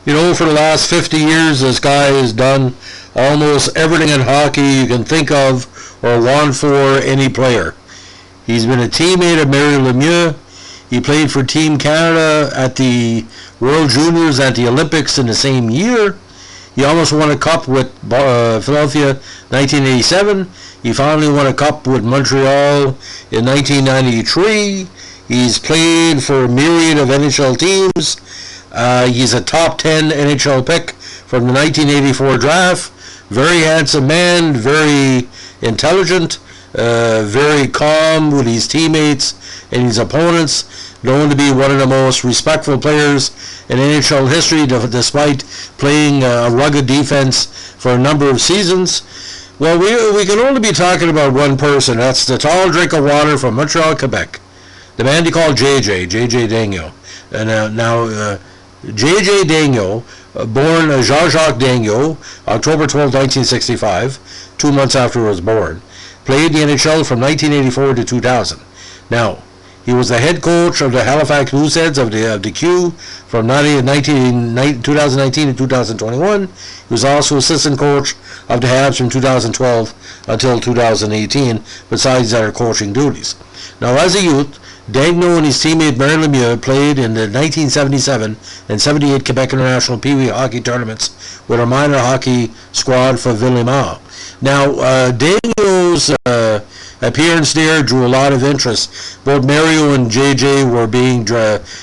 You know, for the last 50 years, this guy has done almost everything in hockey you can think of or want for any player. He's been a teammate of Mario Lemieux. He played for Team Canada at the World Juniors at the Olympics in the same year. He almost won a cup with Philadelphia 1987. He finally won a cup with Montreal in 1993. He's played for a myriad of NHL teams. He's a top 10 NHL pick from the 1984 draft. Very handsome man, very intelligent, very calm with his teammates and his opponents, known to be one of the most respectful players in NHL history despite playing a rugged defense for a number of seasons. Well, we can only be talking about one person. That's the tall drink of water from Montreal, Quebec. The man they call Jean-Jacques Daigneault. And now Jean-Jacques Daigneault, born Jean-Jacques Daigneault, October 12, 1965, 2 months after he was born, played the NHL from 1984 to 2000. Now, he was the head coach of the Halifax Mooseheads of the Q from 2019 to 2021. He was also assistant coach of the Habs from 2012 until 2018, besides other coaching duties. Now, as a youth, Daigneault and his teammate Mario Lemieux played in the 1977 and 78 Quebec International Pee Wee hockey tournaments with a minor hockey squad for Villemont. Now, Daigneault's appearance there drew a lot of interest. Both Mario and JJ were being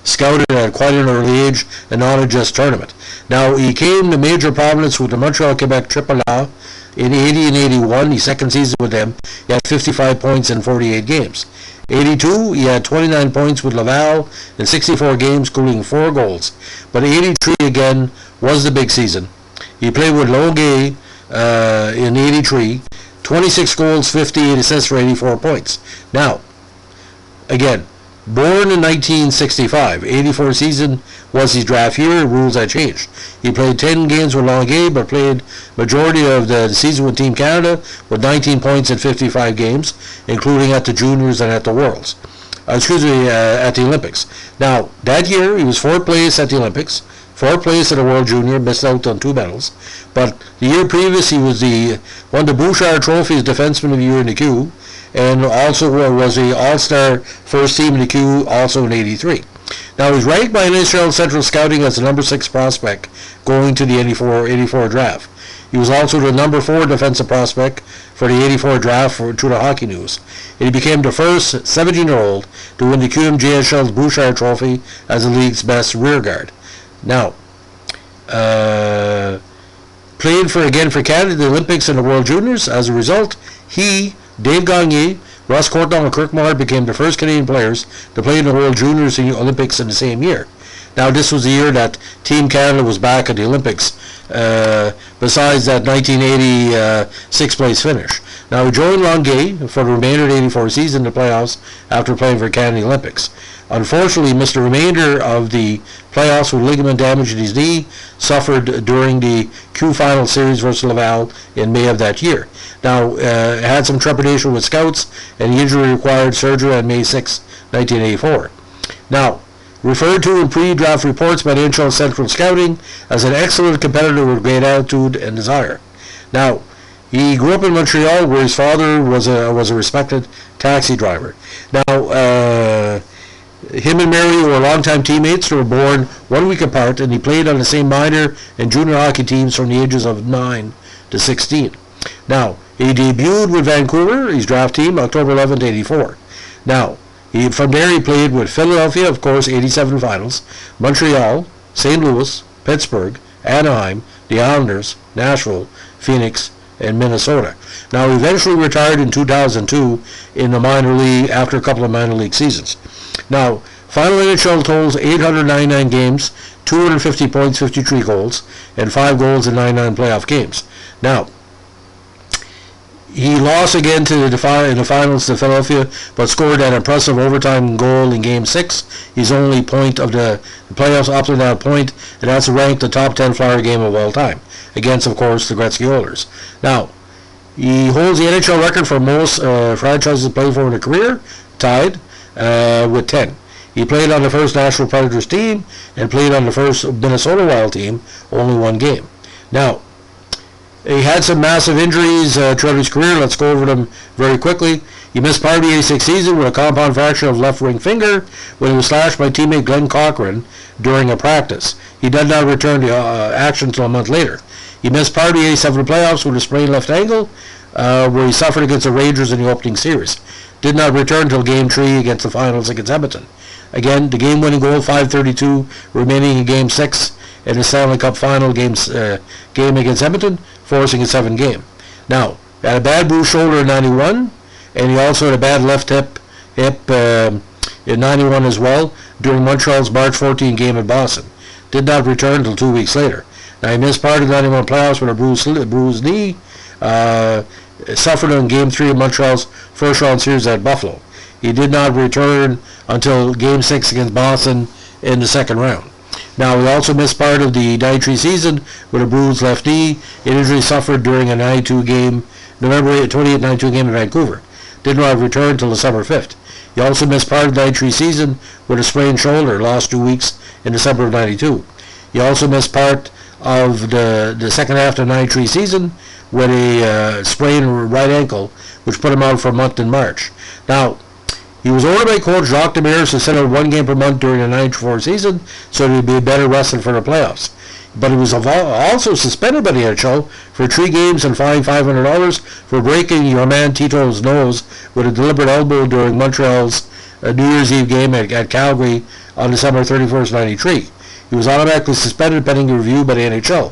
scouted at quite an early age and not just tournament. Now, he came to major prominence with the Montreal Quebec AAA in 80 and 81, his second season with them. He had 55 points in 48 games. 82, he had 29 points with Laval in 64 games, including 4 goals. But 83 again was the big season. He played with Longueuil in 83, 26 goals, 58 assists for 84 points. Now, again, born in 1965, 84 season was his draft year. Rules had changed. He played 10 games with Longueuil, but played majority of the season with Team Canada with 19 points in 55 games, including at the Juniors and at the Worlds. At the Olympics. Now, that year, he was 4th place at the Olympics, 4th place at the World Junior, missed out on 2 medals. But the year previous, he was won the Bouchard Trophy as Defenseman of the Year in the Q, and also was the All-Star first team in the Q, also in 83. Now, he was ranked by NHL Central Scouting as the number 6 prospect going to the 84 draft. He was also the number 4 defensive prospect for the 84 draft to the Hockey News. And he became the first 17-year-old to win the QMJHL's Bouchard Trophy as the league's best rearguard. Now, played for Canada, the Olympics and the World Juniors. As a result, he, Dave Gagné, Ross Courtnall, and Kirk Mullard became the first Canadian players to play in the World Juniors and Olympics in the same year. Now, this was the year that Team Canada was back at the Olympics, besides that 1980 6th-place finish. Now, he joined Longueuil for the remainder of the 84 season in the playoffs after playing for Canada Olympics. Unfortunately, missed the remainder of the playoffs with ligament damage in his knee, suffered during the Q Final Series versus Laval in May of that year. Now, had some trepidation with scouts, and the injury required surgery on May 6, 1984. Now, referred to in pre-draft reports by the NHL Central Scouting as an excellent competitor with great attitude and desire. Now, he grew up in Montreal, where his father was a respected taxi driver. Now, him and Mary were longtime teammates. They were born 1 week apart, and he played on the same minor and junior hockey teams from the ages of 9 to 16. Now, he debuted with Vancouver, his draft team, October 11th, 84. Now, from there he played with Philadelphia, of course, 87 finals, Montreal, St. Louis, Pittsburgh, Anaheim, the Islanders, Nashville, Phoenix, and Minnesota. Now, he eventually retired in 2002 in the minor league after a couple of minor league seasons. Now, final NHL totals 899 games, 250 points, 53 goals, and 5 goals in 99 playoff games. Now, he lost again in the finals to Philadelphia, but scored an impressive overtime goal in Game 6. His only point of the playoffs up to that point, and that's ranked the top 10 Flyer game of all time, against, of course, the Gretzky Oilers. Now, he holds the NHL record for most franchises played for in a career, tied with 10. He played on the first Nashville Predators team and played on the first Minnesota Wild team, only one game. Now, he had some massive injuries throughout his career. Let's go over them very quickly. He missed part of the 86 season with a compound fracture of left ring finger when he was slashed by teammate Glenn Cochran during a practice. He did not return to action until a month later. He missed part of the 87 playoffs with a sprained left ankle, where he suffered against the Rangers in the opening series. Did not return until Game 3 against the finals against Edmonton. Again, the game-winning goal, 5:32 remaining in Game 6 in the Stanley Cup final game against Edmonton, forcing a 7 game. Now, he had a bad bruised shoulder in 91, and he also had a bad left hip in 91 as well during Montreal's March 14 game in Boston. Did not return until 2 weeks later. Now, he missed part of the 91 playoffs with a bruised knee, suffered in Game 3 of Montreal's first-round series at Buffalo. He did not return until Game 6 against Boston in the second round. Now, he also missed part of the 93 season with a bruised left knee, an injury suffered during a November 28 92 game in Vancouver. Did not return until December 5th. He also missed part of the 93 season with a sprained shoulder, lost 2 weeks in December of 92. He also missed part of the second half of the 93 season with a sprained right ankle, which put him out for a month in March. Now, he was ordered by coach Jacques Daigneault to sit out 1 game per month during the 94 season so that he'd be better rested for the playoffs. But he was also suspended by the NHL for 3 games and fined $500 for breaking your man Tito's nose with a deliberate elbow during Montreal's New Year's Eve game at Calgary on December 31st, 93. He was automatically suspended pending review by the NHL.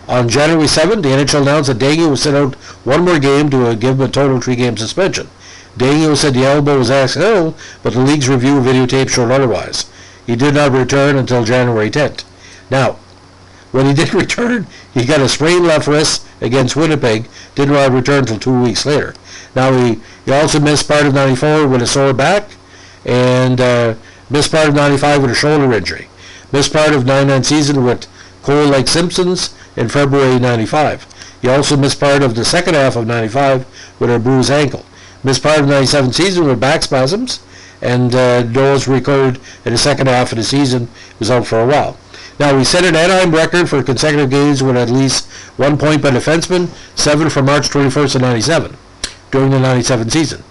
On January 7th, the NHL announced that Daigneault would sit out 1 more game to give him a total 3-game suspension. Daigneault said the elbow was accidental, but the league's review videotape showed otherwise. He did not return until January 10th. Now, when he did return, he got a sprained left wrist against Winnipeg, did not return until 2 weeks later. Now, he also missed part of 94 with a sore back, and missed part of 95 with a shoulder injury. Missed part of 99 season with cold-like symptoms in February 95. He also missed part of the second half of 95 with a bruised ankle. Missed part of the 97 season with back spasms, and those recurred in the second half of the season. He was out for a while. Now, he set an Anaheim record for consecutive games with at least 1 point by defenseman, 7 from March 21st of 97, during the 97 season.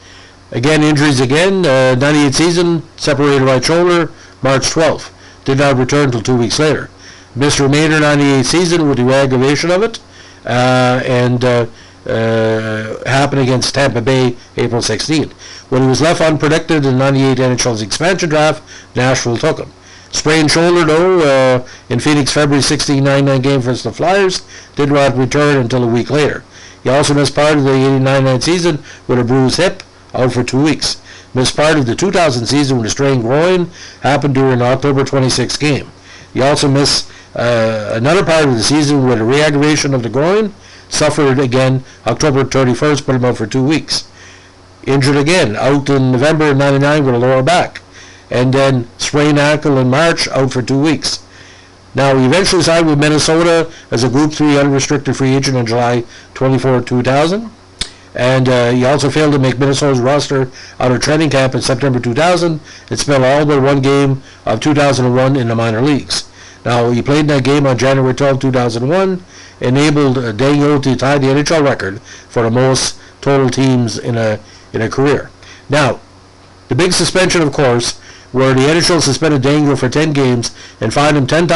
Again, injuries again, 98 season, separated right shoulder, March 12th. Did not return until 2 weeks later. Missed remainder 98 season with the aggravation of it, and happened against Tampa Bay April 16th. When he was left unprotected in 98 NHL's expansion draft, Nashville took him. Sprained shoulder, though, in Phoenix February 16, 99 game against the Flyers, did not return until a week later. He also missed part of the 89-90 season with a bruised hip, out for 2 weeks. Missed part of the 2000 season with a strained groin, happened during the October 26 game. He also missed another part of the season with a re-aggravation of the groin, suffered again October 31st, put him out for 2 weeks. Injured again, out in November 99 with a lower back. And then sprained ankle in March, out for 2 weeks. Now, he eventually signed with Minnesota as a Group 3 unrestricted free agent on July 24, 2000. And he also failed to make Minnesota's roster out of training camp in September 2000 and spent all but 1 game of 2001 in the minor leagues. Now, he played in that game on January 12, 2001, enabled Daigneault to tie the NHL record for the most total teams in a career. Now, the big suspension, of course, where the NHL suspended Daigneault for 10 games and fined him $10,000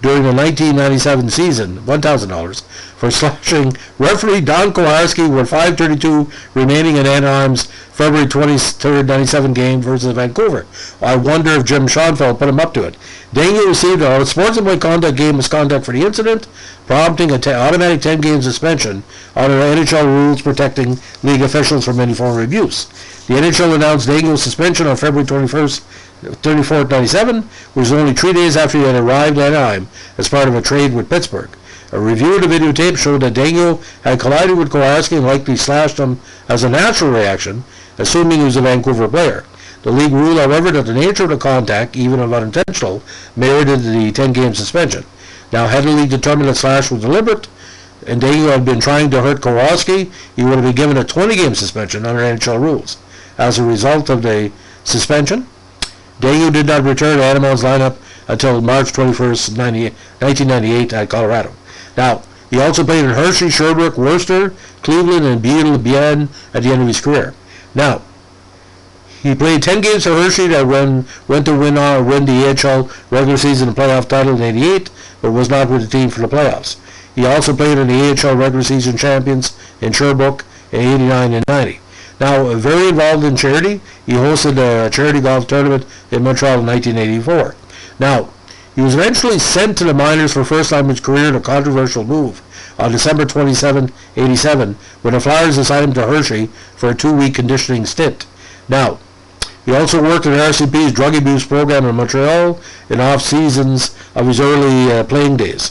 during the 1997 season, $1,000, for slashing referee Don Kowarski with 5:32 remaining in Anaheim's February 23rd, 97 game versus Vancouver. I wonder if Jim Schoenfeld put him up to it. Daigneault received a sportsmanlike conduct game misconduct for the incident, prompting an automatic 10-game suspension under NHL rules protecting league officials from any form of abuse. The NHL announced Daigneault's suspension on February 24th, 97, which was only 3 days after he had arrived at Anaheim as part of a trade with Pittsburgh. A review of the videotape showed that Daigneault had collided with Kowarski and likely slashed him as a natural reaction, assuming he was a Vancouver player. The league ruled, however, that the nature of the contact, even if unintentional, merited the 10-game suspension. Now, had the league determined that slash was deliberate, and Daigneault had been trying to hurt Kowarski, he would have been given a 20-game suspension under NHL rules. As a result of the suspension, Daigneault did not return to Animal's lineup until March 21st, 1998 at Colorado. Now, he also played in Hershey, Sherbrooke, Worcester, Cleveland, and Bien at the end of his career. Now, he played 10 games for Hershey that went to win the AHL regular season and playoff title in 88, but was not with the team for the playoffs. He also played in the AHL regular season champions in Sherbrooke in 89 and 90. Now, very involved in charity, he hosted a charity golf tournament in Montreal in 1984. Now, he was eventually sent to the minors for first time in his career in a controversial move on December 27, 87, when the Flyers assigned him to Hershey for a 2-week conditioning stint. Now, he also worked in RCP's drug abuse program in Montreal in off-seasons of his early playing days.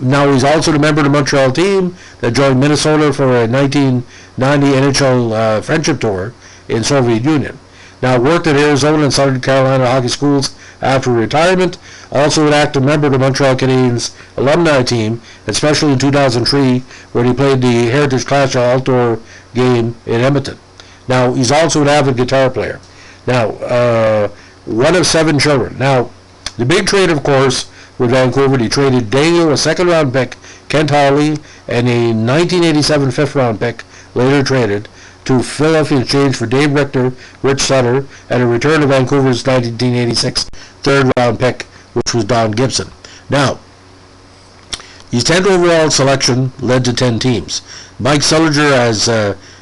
Now, he's also the member of the Montreal team that joined Minnesota for a 1990 NHL friendship tour in Soviet Union. Now, worked at Arizona and Southern Carolina hockey schools after retirement. Also an active member of the Montreal Canadiens alumni team, especially in 2003, where he played the Heritage Clash outdoor game in Edmonton. Now, he's also an avid guitar player. Now, one of 7 children. Now, the big trade, of course, with Vancouver, he traded Daigneault, a second-round pick, Kent Hawley, and a 1987 fifth-round pick, later traded, to Philadelphia in exchange for Dave Richter, Rich Sutter, and a return to Vancouver's 1986 third-round pick, which was Don Gibson. Now, his 10th overall selection led to 10 teams. Mike Sullinger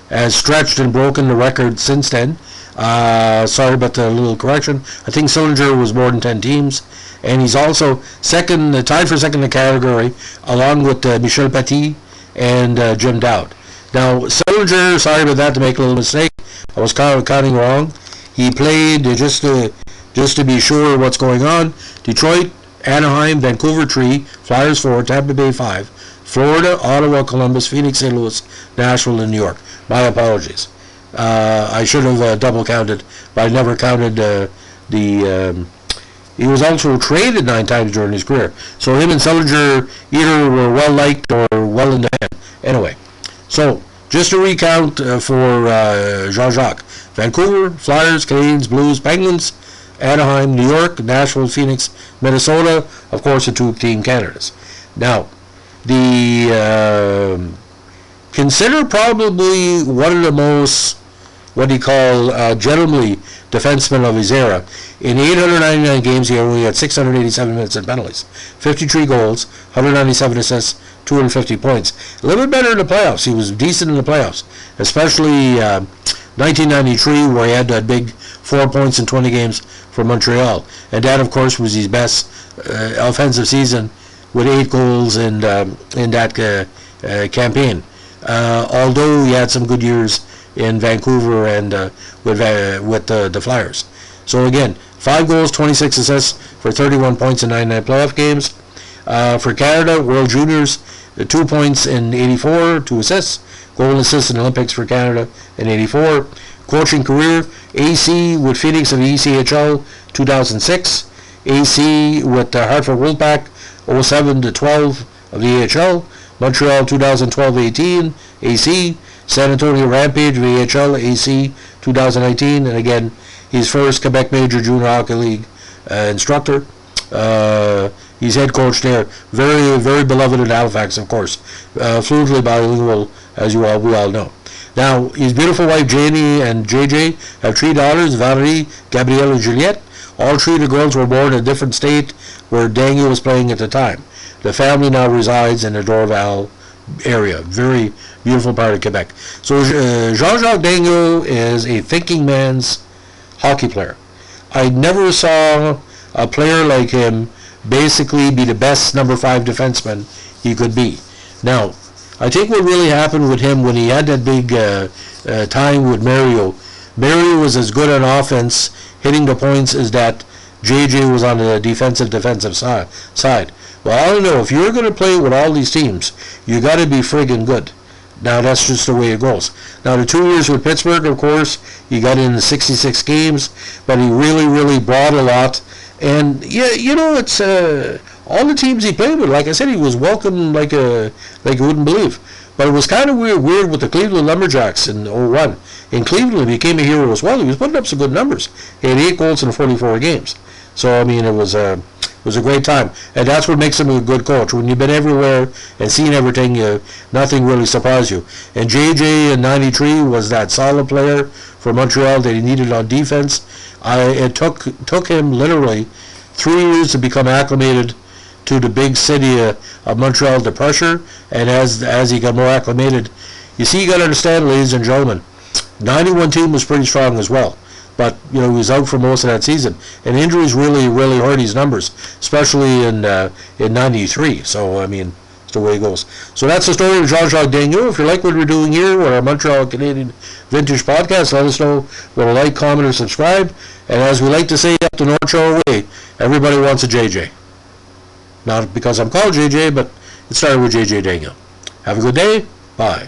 has stretched and broken the record since then. Sorry about the little correction. I think Sullinger was more than 10 teams. And he's also tied for second in the category, along with Michel Petit and Jim Dowd. Now, Sullinger, sorry about that, to make a little mistake. I was counting wrong. He played, just to be sure what's going on, Detroit, Anaheim, Vancouver 3, Flyers 4, Tampa Bay 5, Florida, Ottawa, Columbus, Phoenix, St. Louis, Nashville, and New York. My apologies. I should have double counted, but I never counted he was also traded 9 times during his career. So him and Sullinger either were well liked or well in the hand. Anyway, so just to recount for Jean-Jacques: Vancouver, Flyers, Canadiens, Blues, Penguins, Anaheim, New York, Nashville, Phoenix, Minnesota, of course the 2 Team Canadas. Now, the consider probably one of the most, what do you call, gentlemanly defenseman of his era. In 899 games, he only had 687 minutes and penalties, 53 goals, 197 assists, 250 points. A little bit better in the playoffs. He was decent in the playoffs, especially 1993, where he had that big 4 points in 20 games for Montreal. And that, of course, was his best offensive season with 8 goals in that campaign. Although he had some good years in Vancouver and with the Flyers. So again, 5 goals, 26 assists for 31 points in 99 playoff games. For Canada, World Juniors, 2 points in 84, 2 assists. Goal and assists in Olympics for Canada in 84. Coaching career, AC with Phoenix of the ECHL, 2006. AC with the Hartford Wolfpack, 07-12 of the AHL. Montreal 2012-18, AC. San Antonio Rampage, VHL, AC, 2019, and again, his first Quebec Major Junior Hockey League instructor. He's head coach there. Very, very beloved in Halifax, of course. Fluently bilingual, as we all know. Now, his beautiful wife Janie and JJ have 3 daughters, Valerie, Gabrielle, and Juliette. All 3 of the girls were born in a different state where Daigneault was playing at the time. The family now resides in the Dorval area. Very beautiful part of Quebec. So Jean-Jacques Daigneault is a thinking man's hockey player. I never saw a player like him basically be the best number 5 defenseman he could be. Now, I think what really happened with him when he had that big time with Mario was as good on offense, hitting the points, as that JJ was on the defensive side. Well, I don't know. If you're going to play with all these teams, you got to be friggin' good. Now, that's just the way it goes. Now, the 2 years with Pittsburgh, of course, he got in the 66 games, but he really, really brought a lot. And, yeah, you know, it's all the teams he played with. Like I said, he was welcomed like you wouldn't believe. But it was kind of weird with the Cleveland Lumberjacks in '01. In Cleveland, he became a hero as well. He was putting up some good numbers. He had 8 goals in 44 games. So, I mean, it was a great time. And that's what makes him a good coach. When you've been everywhere and seen everything, nothing really surprises you. And JJ in '93 was that solid player for Montreal that he needed on defense. It took him literally 3 years to become acclimated to the big city of Montreal, the pressure, and as he got more acclimated, you see, you got to understand, ladies and gentlemen, '91 team was pretty strong as well, but he was out for most of that season, and injuries really hurt his numbers, especially in '93. So I mean, it's the way it goes. So that's the story of Jean-Jacques Daigneault. If you like what we're doing here with our Montreal Canadian Vintage Podcast, let us know with a like, comment, or subscribe. And as we like to say up the North Shore way, everybody wants a JJ. Not because I'm called JJ, but it started with JJ Daigneault. Have a good day. Bye.